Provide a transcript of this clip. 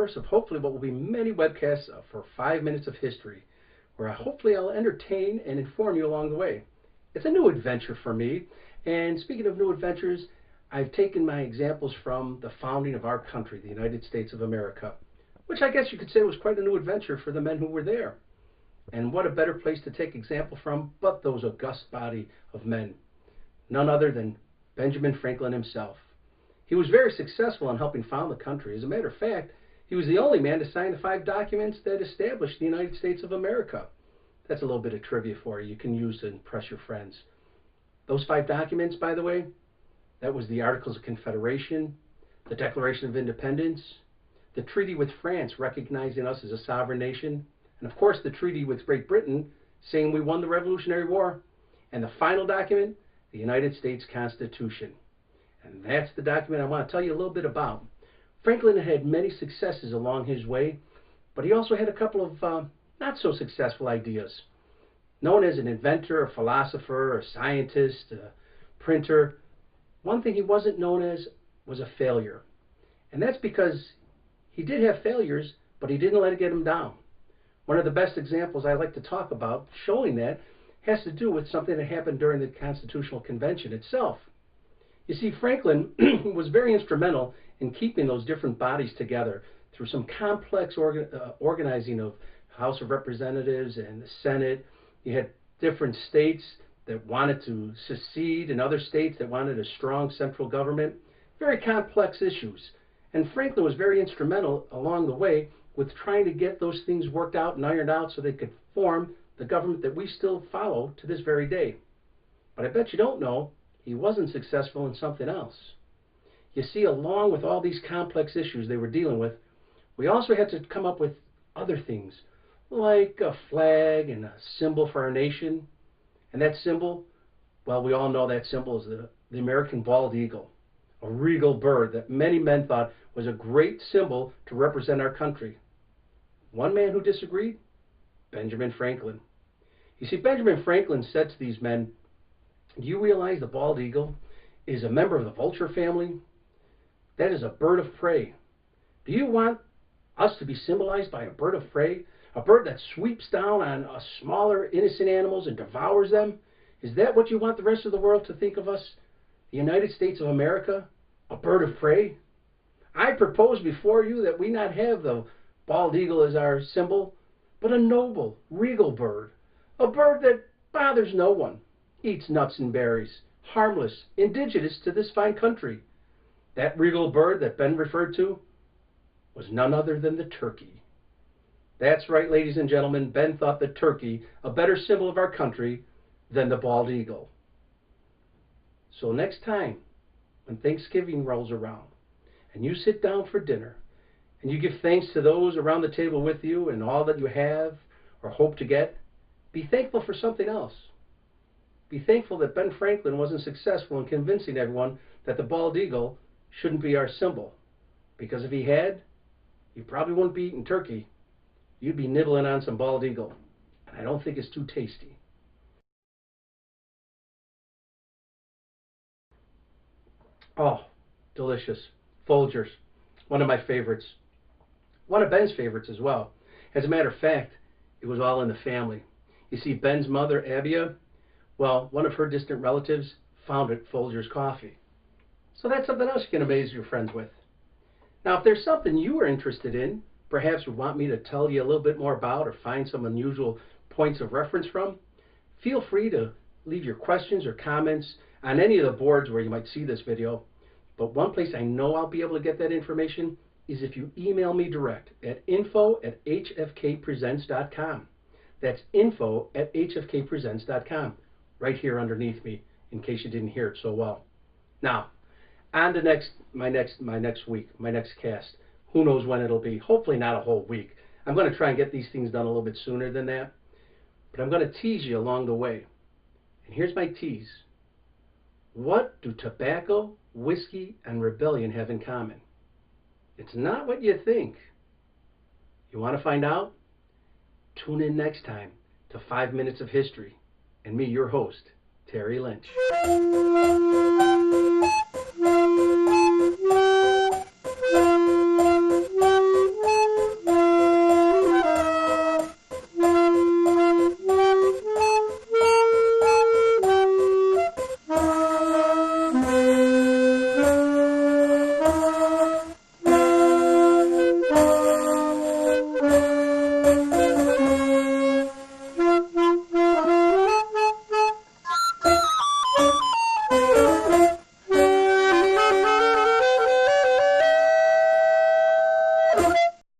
first of hopefully what will be many webcasts for 5 minutes of history, where hopefully I'll entertain and inform you along the way. It's a new adventure for me, and speaking of new adventures, I've taken my examples from the founding of our country, the United States of America, which I guess you could say was quite a new adventure for the men who were there. And what a better place to take example from but those august body of men, none other than Benjamin Franklin himself. He was very successful in helping found the country. As a matter of fact, he was the only man to sign the 5 documents that established the United States of America. That's a little bit of trivia for you can use to impress your friends. Those 5 documents, by the way, that was the Articles of Confederation, the Declaration of Independence, the treaty with France recognizing us as a sovereign nation, and of course the treaty with Great Britain saying we won the Revolutionary War, and the final document, the United States Constitution. And that's the document I want to tell you a little bit about. Franklin had many successes along his way, but he also had a couple of not so successful ideas. Known as an inventor, a philosopher, a scientist, a printer, one thing he wasn't known as was a failure. And that's because he did have failures, but he didn't let it get him down. One of the best examples I like to talk about showing that has to do with something that happened during the Constitutional Convention itself. You see, Franklin was very instrumental in keeping those different bodies together through some complex organizing of House of Representatives and the Senate. You had different states that wanted to secede and other states that wanted a strong central government. Very complex issues. And Franklin was very instrumental along the way with trying to get those things worked out and ironed out so they could form the government that we still follow to this very day. But I bet you don't know, he wasn't successful in something else. You see, along with all these complex issues they were dealing with, we also had to come up with other things, like a flag and a symbol for our nation. And that symbol, well, we all know that symbol is the American bald eagle, a regal bird that many men thought was a great symbol to represent our country. One man who disagreed? Benjamin Franklin. You see, Benjamin Franklin said to these men, "Do you realize the bald eagle is a member of the vulture family? That is a bird of prey. Do you want us to be symbolized by a bird of prey? A bird that sweeps down on smaller innocent animals and devours them? Is that what you want the rest of the world to think of us? The United States of America? A bird of prey? I propose before you that we not have the bald eagle as our symbol, but a noble, regal bird. A bird that bothers no one, eats nuts and berries, harmless, indigenous to this fine country." That regal bird that Ben referred to was none other than the turkey. That's right, ladies and gentlemen, Ben thought the turkey a better symbol of our country than the bald eagle. So next time, when Thanksgiving rolls around, and you sit down for dinner, and you give thanks to those around the table with you and all that you have or hope to get, be thankful for something else. Be thankful that Ben Franklin wasn't successful in convincing everyone that the bald eagle shouldn't be our symbol. Because if he had, you probably wouldn't be eating turkey. You'd be nibbling on some bald eagle. And I don't think it's too tasty. Oh, delicious. Folgers. One of my favorites. One of Ben's favorites as well. As a matter of fact, it was all in the family. You see, Ben's mother, Abia, well, one of her distant relatives founded Folgers Coffee. So that's something else you can amaze your friends with. Now, if there's something you are interested in, perhaps would want me to tell you a little bit more about or find some unusual points of reference from, feel free to leave your questions or comments on any of the boards where you might see this video. But one place I know I'll be able to get that information is if you email me direct at info@hfkpresents.com. That's info@hfkpresents.com, right here underneath me, in case you didn't hear it so well. Now, on to my next cast. Who knows when it'll be? Hopefully not a whole week. I'm going to try and get these things done a little bit sooner than that. But I'm going to tease you along the way. And here's my tease. What do tobacco, whiskey, and rebellion have in common? It's not what you think. You want to find out? Tune in next time to 5 Minutes of History and me, your host, Terry Lynch.